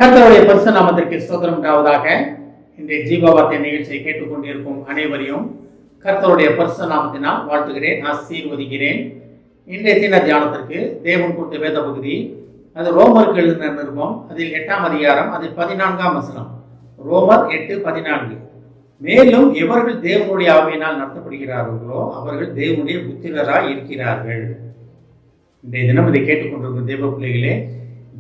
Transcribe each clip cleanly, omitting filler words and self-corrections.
கர்த்தருடைய பரிசுத்த நாமத்திற்கு ஸ்தோத்திரம் உண்டாவதாக. இன்றைய ஜீவவார்த்தை நிகழ்ச்சியை கேட்டுக்கொண்டிருக்கும் அனைவரையும் கர்த்தருடைய பரிசுத்த நாமத்தினால் வாழ்த்துகிறேன், ஆசீர்வதிக்கிறேன். இன்றைய தின தியானத்திற்கு தேவன் கொடுத்த வேத பகுதி, அது ரோமருக்கு எழுதின நிருபம், அதில் 8ஆம் அதிகாரம், அதில் 14ஆம் வசனம். ரோமர் 8:14. மேலும் எவர்கள் தேவனுடைய ஆவியினால் நடத்தப்படுகிறார்களோ அவர்கள் தேவனுடைய புத்திரராய் இருக்கிறார்கள். இன்றைய தினம் இதை கேட்டுக்கொண்டிருக்கும் தேவ பிள்ளைகளே,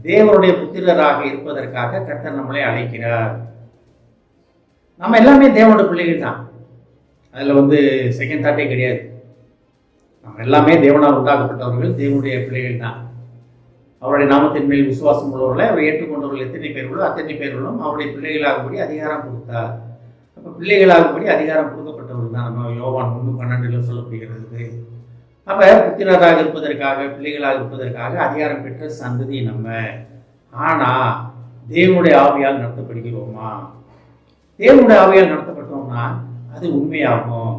தேவனுடைய புத்திரராக இருப்பதற்காக கர்த்தர் நம்மளை அழைக்கிறார். நம்ம எல்லாமே தேவனுடைய பிள்ளைகள் தான். அதில் செகண்ட் தாட்டே கிடையாது. நம்ம எல்லாமே தேவனால் உண்டாக்கப்பட்டவர்கள், தேவனுடைய பிள்ளைகள் தான். அவருடைய நாமத்தின் மேல் விசுவாசம் உள்ளவர்களை அவர் ஏற்றுக்கொண்டவர்கள் எத்தனை பேர்களோ அத்தனை பேர்களும் அவருடைய பிள்ளைகளாகபடி அதிகாரம் கொடுத்தார். அப்போ பிள்ளைகளாகபடி அதிகாரம் கொடுக்கப்பட்டவர்கள் தான். நம்ம யோவான் 1:12 சொல்லப்படுகிறது. அப்போ புத்திரராக இருப்பதற்காக, பிள்ளைகளாக இருப்பதற்காக அதிகாரம் பெற்ற சந்ததி நம்ம. ஆனால் தேவனுடைய ஆவியால் நடத்தப்படுகிறோமா? தேவனுடைய ஆவியால் நடத்தப்பட்டோம்னா அது உண்மையாகும்.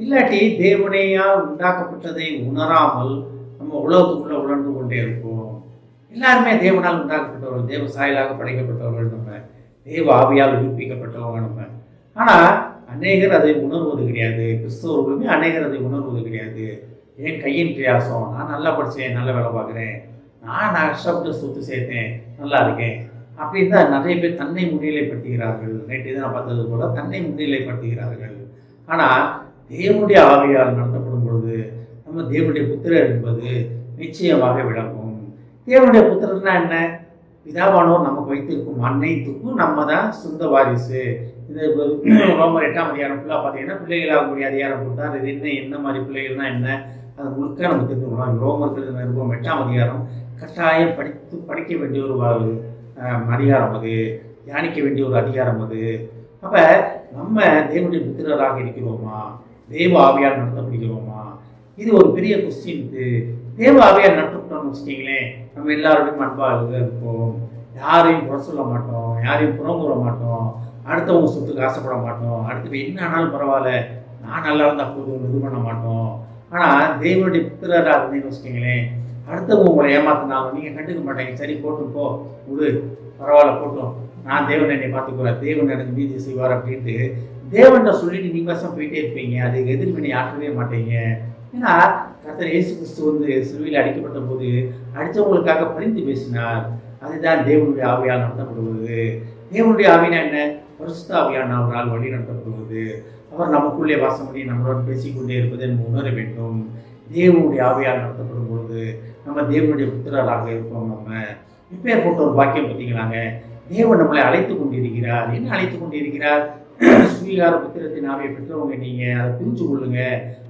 இல்லாட்டி தேவனையால் உண்டாக்கப்பட்டதை உணராமல் நம்ம உலகத்துக்குள்ளே உணர்ந்து கொண்டே இருப்போம். எல்லாருமே தேவனால் உண்டாக்கப்பட்டவர்கள், தேவ சாயலாக படைக்கப்பட்டவர்கள் நம்ம, தேவ ஆவியால் உயிர்ப்பிக்கப்பட்டவங்க நம்ம. ஆனால் அநேகர் அதை உணர்வது கிடையாது. கிறிஸ்தவர்களுமே அநேகர் அதை உணர்வது கிடையாது. என் கையின் பிரயாசம், நான் நல்லா படித்தேன், நல்ல வேலை பார்க்குறேன், நான் கஷ்டப்பட்டு சொத்து சேர்த்தேன், நல்லா இருக்கேன் அப்படின்னு தான் நிறைய பேர் தன்னை முன்னிலைப்படுத்துகிறார்கள். நேற்று நான் பார்த்தது போல தன்னை முன்னிலைப்படுத்துகிறார்கள். ஆனால் தேவனுடைய ஆவியால் நடத்தப்படும் பொழுது நம்ம தேவனுடைய புத்திரர் என்பது நிச்சயமாக விளங்கும். தேவனுடைய புத்திரர்னா என்ன? பிதாவானோர் நமக்கு வைத்திருக்கும் அனைத்துக்கும் நம்ம தான் சொந்த வாரிசு. இது ரோமர் 8ஆம் அதிகாரம் ஃபுல்லாக பார்த்தீங்கன்னா பிள்ளைகளாகக்கூடிய அதிகாரம் கொடுத்தார். இது என்ன மாதிரி பிள்ளைகள்னா என்ன, அது முழுக்க நம்ம தெரிஞ்சுக்கலாம். ரோமர்கள் நிருபம் 8ஆம் அதிகாரம் கட்டாயம் படிக்க வேண்டிய ஒரு அதிகாரம், அது தியானிக்க வேண்டிய ஒரு அதிகாரம் அது. அப்போ நம்ம தேவனுடைய புத்திரராக இருக்கிறோமா? தேவ ஆவியால் நடத்தப்படுகிறோமா? இது ஒரு பெரிய கொஸ்டின். தேவ ஆவியால் நடத்தப்பட்டோம்னு வச்சுக்கிங்களேன், நம்ம எல்லாருடையும் அன்பாக இருப்போம், யாரையும் குறை சொல்ல மாட்டோம், யாரையும் புறங்குற மாட்டோம், அடுத்தவங்க சொத்துக்கு ஆசைப்பட மாட்டோம், அடுத்தது என்ன ஆனாலும் பரவாயில்ல, நான் நல்லா இருந்தால் போதும் இது பண்ண மாட்டோம். ஆனால் தேவனுடைய புத்திரராக இருந்தீங்கன்னு வச்சுக்கிங்களேன், அடுத்தவங்க உங்களை ஏமாத்தினாலும் நீங்கள் கண்டுக்க மாட்டேங்க. சரி போட்டும் போ, விடு, பரவாயில்ல போட்டோம், நான் தேவன் என்னை பார்த்துக்குவார், தேவன் எனக்கு நீதி செய்வார் அப்படின்ட்டு தேவன்கிட்ட சொல்லிட்டு நீங்கள் வருஷம் போயிட்டே இருப்பீங்க. அதுக்கு எதிர்வினை ஆற்றவே மாட்டீங்க. ஏன்னா கர்த்தர் இயேசு கிறிஸ்து சிலுவையில் அடிக்கப்பட்ட போது அடித்தவங்களுக்காக பரிந்து பேசினார். அதுதான் தேவனுடைய ஆவியால் நடத்தப்படுவது. தேவனுடைய ஆவினா என்ன? பரிசுத்த ஆவியான அவரால் வழி நடத்தப்படுவது. அவர் நமக்குள்ளே வாசம் பண்ணி நம்மளோடு பேசிக்கொண்டே இருப்பதை நம்ம உணர வேண்டும். தேவனுடைய ஆவியால் நடத்தப்படும் பொழுது நம்ம தேவனுடைய புத்திரராக இருப்போம். நம்ம இப்பேற்பட்ட ஒரு பாக்கியம் பார்த்தீங்களாங்க. தேவன் நம்மளை அழைத்து கொண்டிருக்கிறார். என்ன அழைத்து கொண்டிருக்கிறார்? சுவீகார புத்திரத்தின் ஆவியை பெற்றவங்க நீங்கள் அதை புரிஞ்சு கொள்ளுங்க,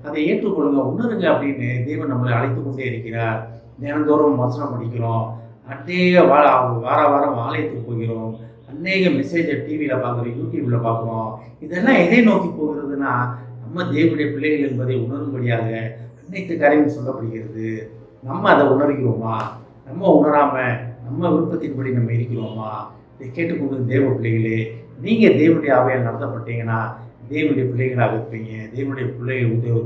அதை ஏற்றுக்கொள்ளுங்க, உணருங்க அப்படின்னு தேவன் நம்மளை அழைத்து கொண்டே இருக்கிறார். தினந்தோறும் வசனம் படிக்கிறோம், அநேக வாரம் ஆலயத்துக்கு போகிறோம், அநேக மெசேஜை டிவியில் பார்க்குறோம், யூடியூப்பில் பார்க்குறோம். இதெல்லாம் எதை நோக்கி போகிறதுனா நம்ம தேவனுடைய பிள்ளைகள் என்பதை உணரும்படியாக அனைத்து காரியமும் சொல்லப்படுகிறது. நம்ம அதை உணர்கிறோமா? நம்ம உணராமல் நம்ம விருப்பத்தின்படி நம்ம இருக்கிறோமா? இதை கேட்டுக்கொண்டு தேவ பிள்ளைகளே, நீங்கள் தேவனுடைய ஆவியால் நடத்தப்பட்டீங்கன்னா தேவனுடைய பிள்ளைகளாக இருப்பீங்க, தேவனுடைய பிள்ளைகள்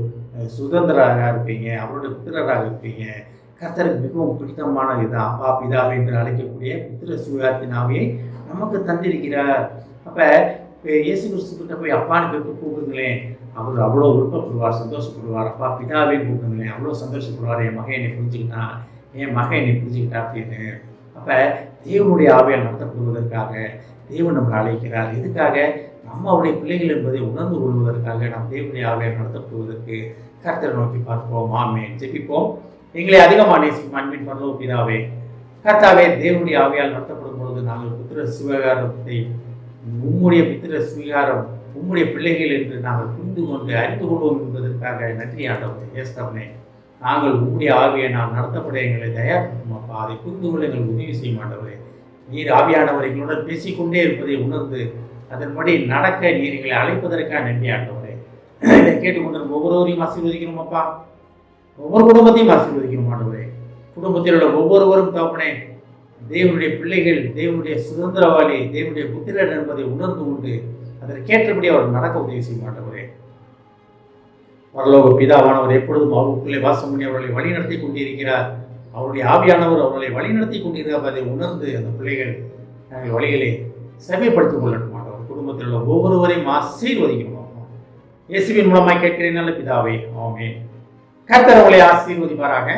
சுதந்திராக இருப்பீங்க, அவருடைய புத்திரராக இருப்பீங்க. கர்த்தருக்கு மிகவும் பிடித்தமான இதுதான் அப்பா பிதாவை என்று அழைக்கக்கூடிய புத்திர சுயாத்தின் ஆவியை நமக்கு தந்திருக்கிறார். அப்போ இயேசு கிறிஸ்துக்கிட்ட போய் அப்பான்னு போய் கூப்பிடுங்களேன், அவர் அவ்வளோ விருப்பப்படுவார், சந்தோஷப்படுவார். அப்பா பிதாவே கூப்பிடுங்களேன், அவ்வளோ சந்தோஷப்படுவார். என் மகன் என்னை புரிஞ்சுக்கிட்டான், என் மகன் என்னை புரிஞ்சுக்கிட்டா அப்படின்னு. அப்போ தேவனுடைய ஆவியால் நடத்தப்படுவதற்காக தேவன் நம்மளை அழைக்கிறார். எதுக்காக? நம்ம அவருடைய பிள்ளைகள் என்பதை உணர்ந்து கொள்வதற்காக. நாம் தேவனுடைய ஆவியால் நடத்தப்படுவதற்கு கர்த்தரை நோக்கி பார்ப்போம். ஆமென். ஜெபிப்போம். எங்களை அதிகமாக நேசிக்கும் அன்பின் பரலோக பிதாவே, கர்த்தாவே, தேவனுடைய ஆவியால் நடத்தப்படும் பொழுது நாங்கள் புத்திர சுவீகாரத்தை, உம்முடைய புத்திர சுவீகாரம், உம்முடைய பிள்ளைகள் என்று நாங்கள் புரிந்து கொண்டு அறிந்து கொள்வோம் என்பதற்காக நன்றி ஆண்டவரே. ஏசுதாவே, நாங்கள் உம்முடைய ஆவியை நாம் நடத்தப்பட எங்களை தயாரிப்போம் அப்பா. அதை புரிந்து கொள்ள எங்களுக்கு உதவி செய்ய மாட்டவரே. நீர் ஆவியானவர் எங்களுடன் பேசிக்கொண்டே இருப்பதை உணர்ந்து அதன்படி நடக்க நீர் எங்களை அழைப்பதற்காக நன்றி ஆண்டவரே. இதை கேட்டுக்கொண்டு ஒவ்வொருவரையும் ஆசீர்வதிக்கணும் அப்பா, ஒவ்வொரு குடும்பத்தையும் ஆசீர்வதிக்கணும் ஆண்டவரே. குடும்பத்தில் உள்ள ஒவ்வொருவரும் தகப்பனே தேவனுடைய பிள்ளைகள், தேவனுடைய சுதந்திரவாளி, தேவனுடைய புத்திரர் என்பதை உணர்ந்து கொண்டு அதற்கேற்றபடி அவர் நடக்க உதவி செய்ய மாட்டவரே. பரலோக பிதாவானவர் எப்பொழுதும் அவருக்குள்ளே வாசம் பண்ணி அவர்களை வழிநடத்தி கொண்டிருக்கிறார். அவருடைய ஆவியானவர் அவர்களை வழிநடத்தி கொண்டிருப்பதை உணர்ந்து அந்த பிள்ளைகள் நாங்கள் வழிகளை செவைப்படுத்திக் கொள்ளட்டும் ஆண்டவர். குடும்பத்தில் உள்ள ஒவ்வொருவரையும் ஆசீர்வதிக்கணும். இயேசுவின் மூலமாய் கேட்கிறேன் நல்ல பிதாவே, ஆமென். கர்த்தர் உங்களை ஆசீர்வதிப்பாராக.